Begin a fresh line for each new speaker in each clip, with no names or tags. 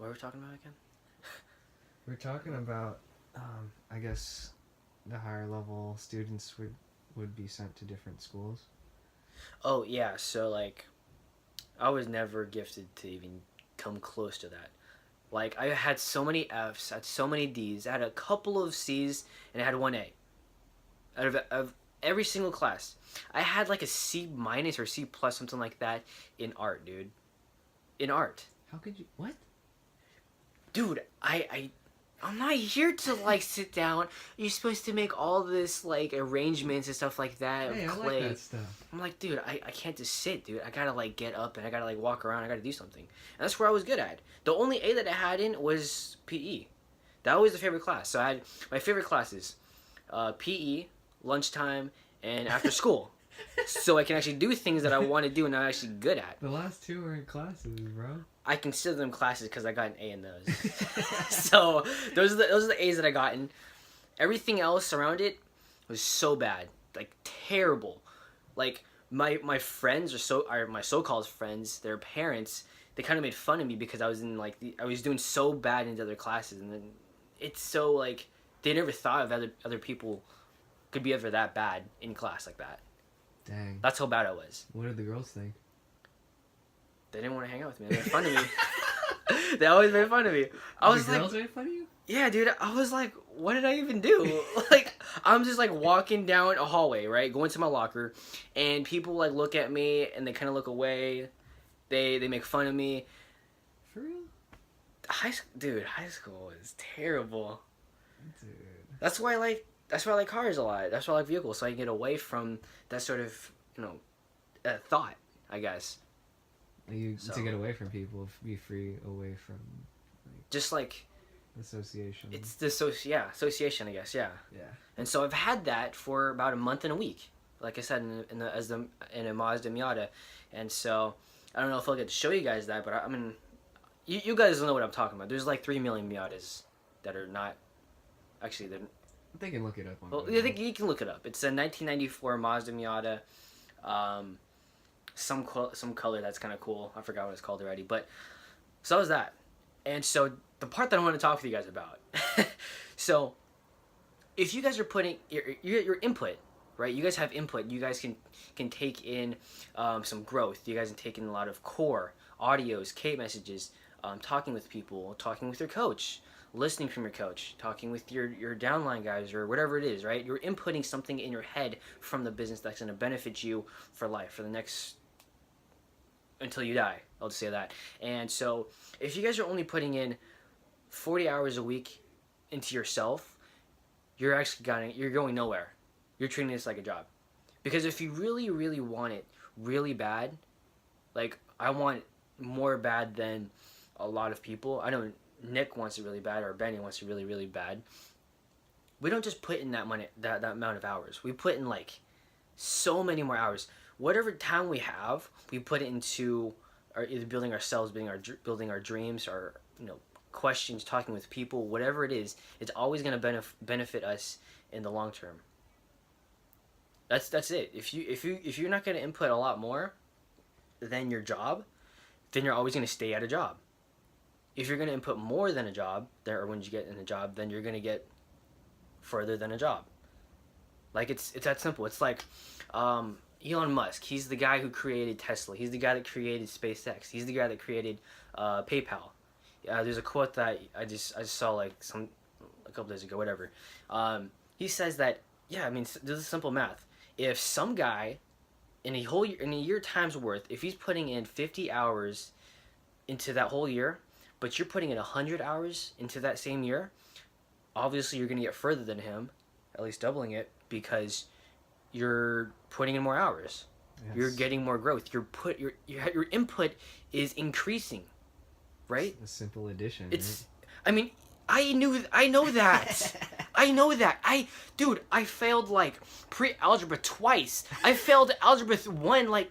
What were we talking about again?
We're talking about, I guess, the higher level students would be sent to different schools.
Oh yeah, so like, I was never gifted to even come close to that. Like I had so many Fs, I had so many Ds, I had a couple of Cs, and I had one A. Out of every single class, I had like a C minus or C plus, something like that, in art, dude. In art,
How could you? What?
dude. I'm not here to like sit down. You're supposed to make all this like arrangements and stuff like that of
Hey, I
clay.
like that stuff.
I'm like, dude, I can't just sit, dude. I gotta like get up and I gotta like walk around. I gotta do something. And that's where I was good at. The only A that I had in was PE. That was the favorite class. So I had my favorite classes, PE, lunchtime, and after school. So I can actually do things that I want to do and I'm actually good at.
The last two were in classes, bro.
I consider them classes because I got an A in those. So those are the A's that I got in. Everything else around it was so bad, like terrible. Like my friends are my so-called friends, their parents, they kind of made fun of me because I was in like I was doing so bad in the other classes, and then it's so like they never thought of other people could be ever that bad in class like that.
Dang.
That's how bad I was.
What did the girls think?
They didn't want to hang out with me. They made fun of me. They always made fun of me. I was
the
like,
girls made fun of you?
yeah, dude. I was like, what did I even do? Like, I'm just like walking down a hallway, right, going to my locker, and people like look at me and they kind of look away. They make fun of me.
For real?
High school was terrible.
Dude.
That's why I like cars a lot. That's why I like vehicles, so I can get away from that sort of thought, I guess.
To get away from people, be free away from
Just like
association.
it's the association, I guess, yeah.
Yeah.
And so I've had that for about a month and a week, like I said, in a Mazda Miata, and so I don't know if I'll get to show you guys that, but I mean, you guys don't know what I'm talking about. There's like 3 million Miatas that are not actually they're.
They can look it up on
Well,
Google.
I think you can look it up. It's a 1994 Mazda Miata. Some color that's kind of cool. I forgot what it's called already, but so that was that. And so the part that I want to talk with you guys about. So if you guys are putting your input, right? You guys have input. You guys can take in some growth. You guys can take in a lot of core audios, K messages, talking with people, talking with your coach, listening from your coach, talking with your downline guys or whatever it is, right? You're inputting something in your head from the business that's going to benefit you for life, for the next until you die. I'll just say that. And so if you guys are only putting in 40 hours a week into yourself, you're going nowhere. You're treating this like a job. Because if you really, really want it really bad, like I want more bad than a lot of people. I know Nick wants it really bad, or Benny wants it really, really bad. We don't just put in that amount of hours. We put in like so many more hours. Whatever time we have, we put it into either building ourselves, building our dreams, or questions, talking with people, whatever it is. It's always going to benefit us in the long term. That's it. If you're not going to input a lot more than your job, then you're always going to stay at a job. If you're going to input more than a job, or when you get in a job, then you're going to get further than a job. Like it's that simple. It's like Elon Musk. He's the guy who created Tesla. He's the guy that created SpaceX. He's the guy that created PayPal. There's a quote that I just saw like a couple days ago, whatever. He says that this is simple math. If some guy in a year time's worth, if he's putting in 50 hours into that whole year, but you're putting in 100 hours into that same year, obviously you're going to get further than him, at least doubling it, because you're putting in more hours. Yes. You're getting more growth. Your input is increasing, right?
It's a simple addition.
It's. Right? I mean, I know that. I know that. I failed like pre-algebra twice. I failed algebra 1 like.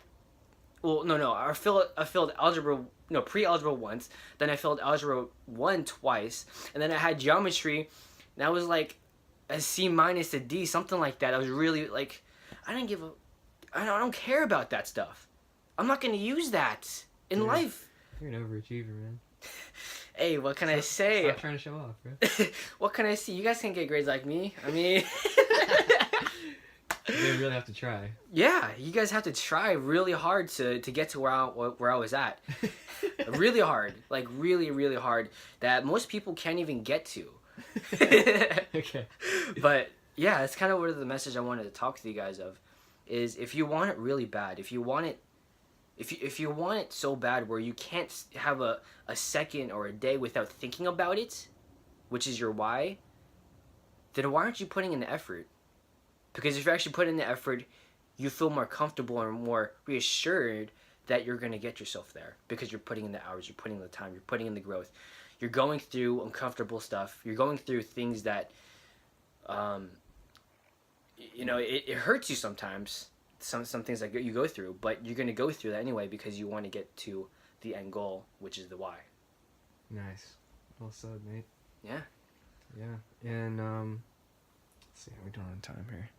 Well, no. I failed algebra. No, pre-algebra once. Then I failed algebra 1 twice, and then I had geometry. And that was like a C minus, a D, something like that. I was really like, I don't care about that stuff. I'm not gonna use that in life.
You're an overachiever, man.
Hey, what can I say?
Stop trying to show off, bro.
What can I say? You guys can get grades like me. I mean,
They really have to try.
yeah, you guys have to try really hard to get to where I was at. Really hard, like really, really hard that most people can't even get to.
Okay.
But yeah, that's kind of what the message I wanted to talk to you guys of is if you want it really bad, if you want it so bad where you can't have a second or a day without thinking about it, which is your why, then why aren't you putting in the effort? Because if you're actually putting in the effort, you feel more comfortable and more reassured that you're going to get yourself there because you're putting in the hours, you're putting in the time, you're putting in the growth. You're going through uncomfortable stuff. You're going through things that, it hurts you sometimes. Some things that you go through, but you're going to go through that anyway because you want to get to the end goal, which is the why.
Nice. Well said, mate.
Yeah.
Yeah. And let's see how we doing on time here.